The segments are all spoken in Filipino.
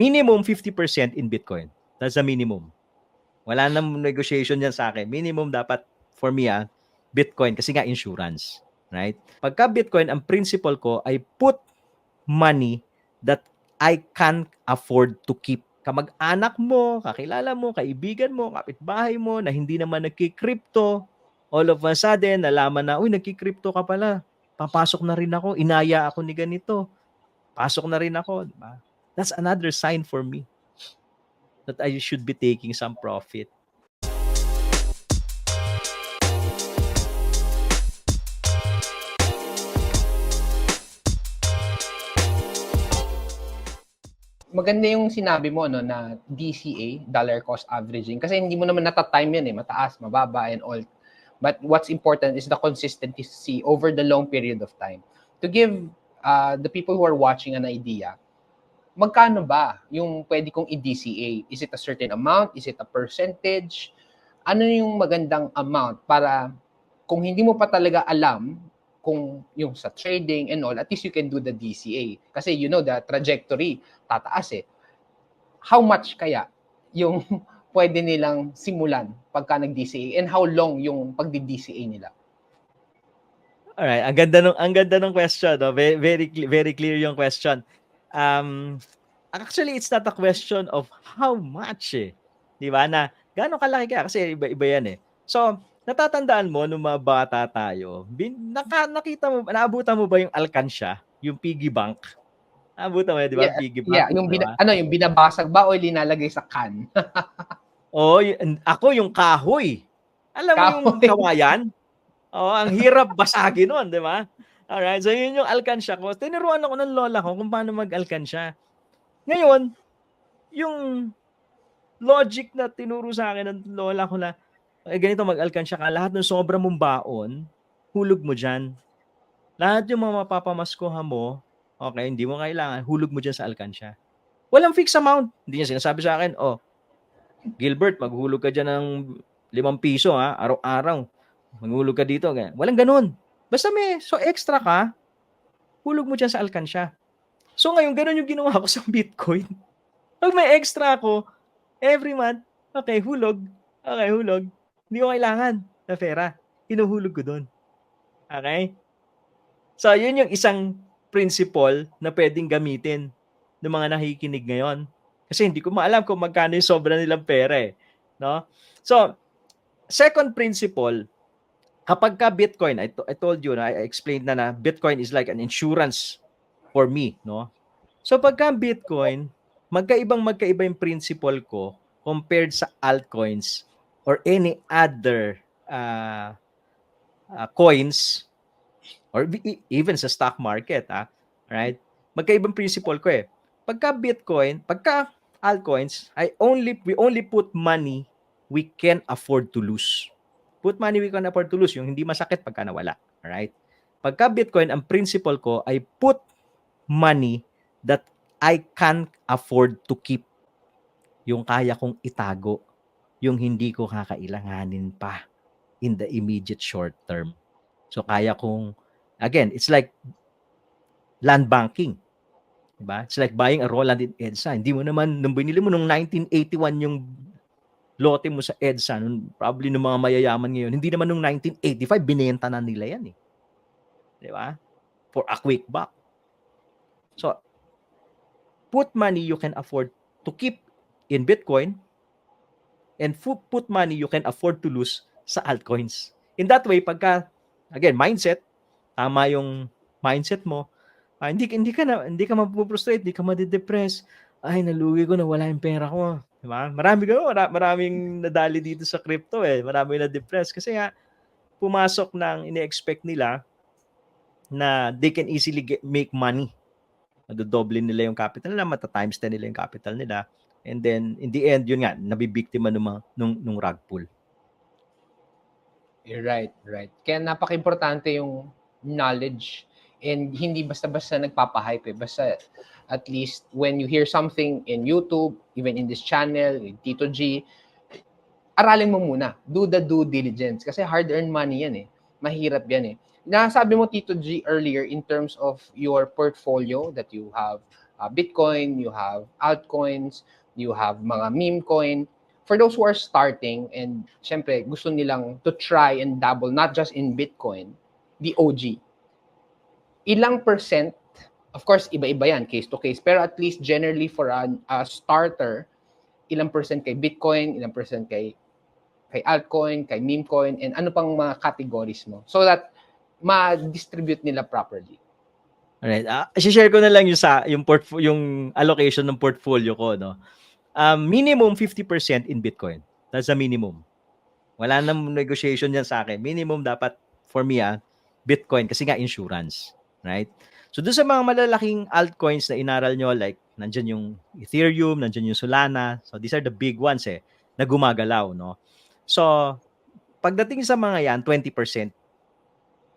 minimum 50% in Bitcoin. That's the minimum. Wala nang negotiation yan sa akin. Minimum dapat for me Bitcoin kasi nga insurance, right? Pagka Bitcoin, ang principle ko ay put money that I can afford to keep. Kamag-anak mo, kakilala mo, kaibigan mo, kapitbahay mo na hindi naman nagki-crypto, all of a sudden, nalaman na, uy, nagki-crypto ka pala. Papasok na rin ako, inaya ako ni ganito. Pasok na rin ako. Diba? That's another sign for me that I should be taking some profit. Maganda yung sinabi mo no na DCA, dollar cost averaging, kasi hindi mo naman nata-time yan mataas, mababa and all. But what's important is the consistency over the long period of time. To give the people who are watching an idea, magkano ba yung pwede kong i-DCA? Is it a certain amount? Is it a percentage? Ano yung magandang amount para kung hindi mo pa talaga alam kung yung sa trading and all, at least you can do the DCA. Kasi you know the trajectory, tataas How much kaya yung pwede nilang simulan pagka nag-DCA and how long yung pagdi-DCA nila? Alright, ang ganda ng question, no? Very clear yung question. Actually, it's not a question of how much 'Di ba? Na gaano kalaki kaya kasi iba-iba yan So, natatandaan mo nung mga bata tayo, nakita mo, naabutan mo ba yung alkansya, yung piggy bank? Naabutan mo 'di ba? Piggy bank, yung diba? yung binabasag ba o linalagay sa can? Ako yung kahoy. Alam mo yung Kahoy. kawayan? Ang hirap basagin nun, 'di ba? Alright, so yun yung alkansya ko. Tinuruan ako ng lola ko kung paano mag-alkansya. Ngayon, yung logic na tinuro sa akin ng lola ko na, ganito mag-alkansya ka, lahat ng sobra mong baon, hulog mo dyan. Lahat yung mga mapapamaskuhan mo, okay, hindi mo kailangan, hulog mo dyan sa alkansya. Walang fixed amount. Hindi niya sinasabi sa akin, Gilbert, maghulog ka dyan ng 5 piso araw-araw. Maghulog ka dito. Ganyan. Walang ganun. Basta extra ka, hulog mo dyan sa alkansya. So ngayon, ganun yung ginawa ko sa Bitcoin. Pag may extra ako, every month, okay, hulog. Hindi ko kailangan na pera. Hinuhulog ko doon. Okay? So, yun yung isang principle na pwedeng gamitin ng mga nakikinig ngayon. Kasi hindi ko maalam kung magkano yung sobra nilang pera no? So, second principle, kapag ka Bitcoin, I told you I explained na Bitcoin is like an insurance for me, no? So, pagka Bitcoin, magkaiba yung principle ko compared sa altcoins or any other coins or even sa stock market, right? Magkaibang principle ko Pagka Bitcoin, pagka altcoins, we only put money we can afford to lose. Put money we can afford to lose, yung hindi masakit pagka nawala, right? Pagka Bitcoin, ang principle ko ay put money that I can afford to keep. Yung kaya kong itago, yung hindi ko kakailanganin pa in the immediate short term. So kaya kong, again, it's like land banking. Diba? It's like buying a raw land in EDSA. Hindi mo naman, nung binili mo nung 1981 yung lote mo sa EDSA, probably ng mga mayayaman ngayon, hindi naman nung 1985, binenta na nila yan Diba? For a quick buck. So, put money you can afford to keep in Bitcoin and put money you can afford to lose sa altcoins. In that way, pagka, again, mindset, tama yung mindset mo, hindi ka mapuprostrate, hindi ka madidepress. Ay, nalugi ko, nawala yung pera ko. Diba? Maraming nadali dito sa crypto Maraming na-depress kasi pumasok ng ini-expect nila na they can easily make money. Madodoble nila yung capital nila, mata-times 10 nila yung capital nila. And then, in the end, yun nga, nabibiktima nung rug pull. Right. Kaya napaka-importante yung knowledge and hindi basta-basta nagpapahype Basta at least when you hear something in YouTube, even in this channel, in Tito G, aralin mo muna. Do the due diligence. Kasi hard-earned money yan Mahirap yan Nasabi mo, Tito G, earlier in terms of your portfolio that you have Bitcoin, you have altcoins, you have mga meme coin. For those who are starting and syempre gusto nilang to try and dabble not just in Bitcoin, the OG, ilang percent, of course, iba-iba yan, case to case, pero at least generally for a starter, ilang percent kay Bitcoin, ilang percent kay altcoin, kay meme coin, and ano pang mga categories mo so that ma-distribute nila properly. Alright, i-share ko na lang yung allocation ng portfolio ko, no. Minimum 50% in Bitcoin. That's the minimum. Wala nang negotiation yan sa akin. Minimum dapat for me Bitcoin kasi nga insurance, right? So doon sa mga malalaking altcoins na inaral nyo, like nandyan yung Ethereum, nandyan yung Solana. So these are the big ones na gumagalaw, no? So pagdating sa mga yan, 20%.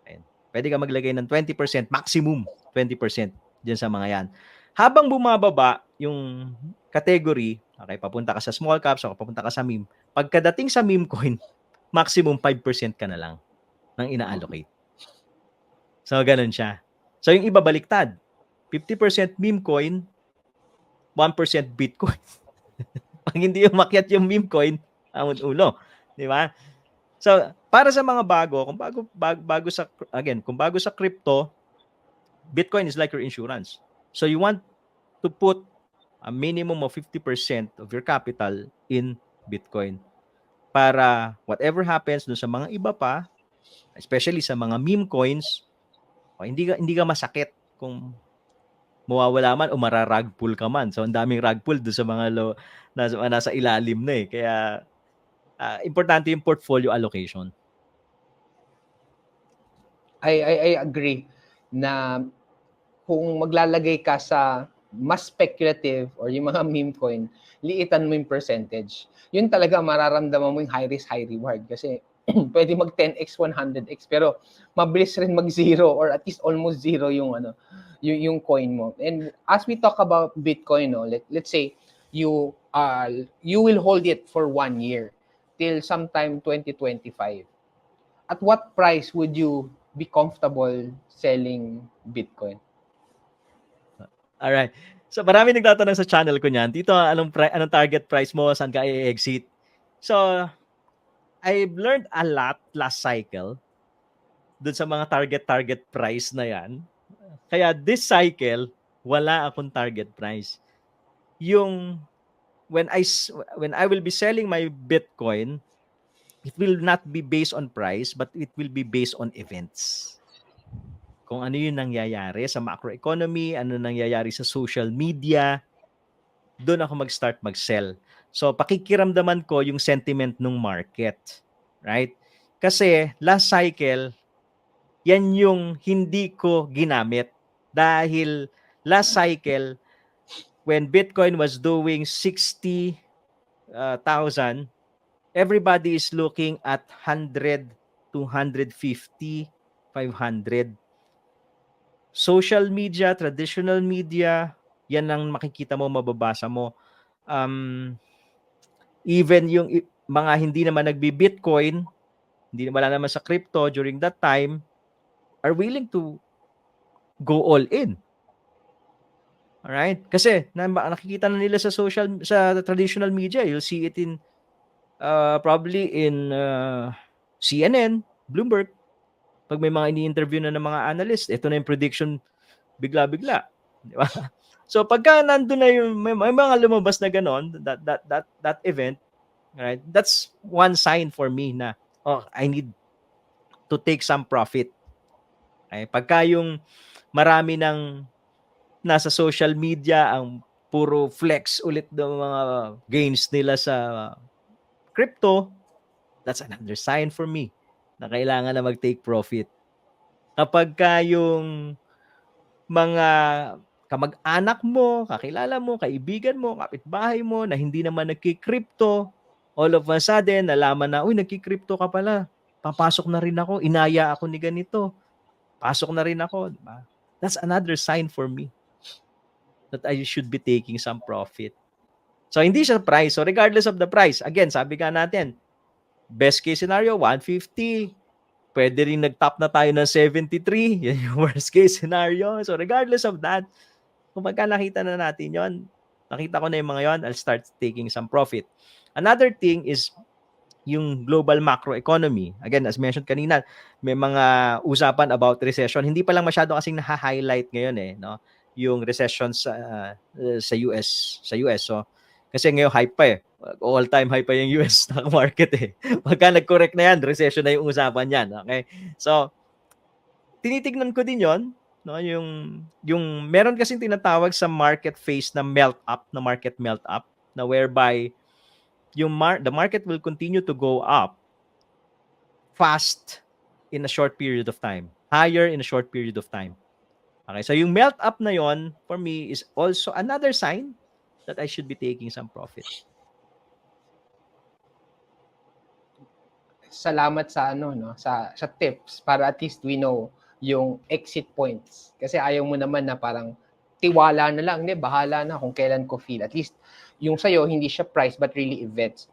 Ayan. Pwede ka maglagay ng 20%, maximum 20% diyan sa mga yan. Habang bumababa yung category, okay, papunta ka sa small caps o papunta ka sa meme, pagkadating sa meme coin, maximum 5% ka na lang ng ina-allocate. So, ganun siya. So, yung iba baliktad. 50% meme coin, 1% Bitcoin. Pag hindi umakyat yung meme coin, amon ulo. Di ba? So, para sa mga kung bago sa crypto, Bitcoin is like your insurance. So, you want to put a minimum of 50% of your capital in Bitcoin para whatever happens dun sa mga iba pa, especially sa mga meme coins, hindi ka masakit kung mawawala man o mararag pull ka man. So, ang daming rug pull dun sa mga nasa ilalim na Kaya, importante yung portfolio allocation. I agree na kung maglalagay ka sa mas speculative or yung mga meme coin, liitan mo yung percentage. Yun talaga mararamdaman mo yung high risk, high reward kasi pwede mag 10x, 100x pero mabilis rin mag zero or at least almost zero yung yung coin mo. And as we talk about Bitcoin, let's say you will hold it for 1 year till sometime 2025. At what price would you be comfortable selling Bitcoin? Alright. So, marami nagtatanong sa channel ko niyan, Tito, anong target price mo? Saan ka i-exit? So, I've learned a lot last cycle dun sa mga target price na yan. Kaya this cycle, wala akong target price. Yung when I will be selling my Bitcoin, it will not be based on price, but it will be based on events. Kung ano yung nangyayari sa macroeconomy, ano nangyayari sa social media, doon ako mag-start mag-sell. So, pakikiramdaman ko yung sentiment ng market. Right? Kasi, last cycle, yan yung hindi ko ginamit. Dahil, last cycle, when Bitcoin was doing 60,000, everybody is looking at 100, 250, 500. Social media, traditional media, yan ang makikita mo, mababasa mo. Even yung mga hindi naman nagbi-Bitcoin, wala naman sa crypto during that time, are willing to go all in. Alright? Kasi nakikita na nila sa traditional media. You'll see it in probably in CNN, Bloomberg. Pag may mga ini-interview na ng mga analyst, ito na yung prediction bigla-bigla. Di ba? So pagka nandun na yung may mga lumabas na ganon, that event, right? That's one sign for me na I need to take some profit. Okay? Pagka yung marami ng nasa social media ang puro flex ulit ng mga gains nila sa crypto, that's another sign for me na kailangan na mag-take profit. Kapag yung mga kamag-anak mo, kakilala mo, kaibigan mo, kapitbahay mo na hindi naman nagki-crypto, all of a sudden, nalaman na, nagki-crypto ka pala. Papasok na rin ako. Inaya ako ni ganito. Pasok na rin ako. Diba? That's another sign for me that I should be taking some profit. So, hindi siya price. So, regardless of the price, again, sabi ka natin, best case scenario, 150. Pwede rin nag-top na tayo ng 73. Yan yung worst case scenario. So, regardless of that, Kung pagka nakita na natin yon, nakita ko na yung mga yon, I'll start taking some profit. Another thing is yung global macroeconomy. Again, as mentioned kanina, may mga usapan about recession. Hindi pa lang masyado kasing naha-highlight ngayon no? Yung recession sa US. So, kasi ngayon hype pa all-time high pa yung US stock market Pagka nag-correct na yan, recession na yung usapan yan. Okay? So, tinitignan ko din yon, no, yung meron kasing tinatawag sa market phase na market melt up, na whereby the market will continue to go up fast in a short period of time, higher in a short period of time. Okay, so yung melt up na yon for me is also another sign that I should be taking some profit. Salamat sa sa tips para at least we know yung exit points. Kasi ayaw mo naman na parang tiwala na lang, bahala na kung kailan ko feel. At least yung sa'yo, hindi siya price but really events.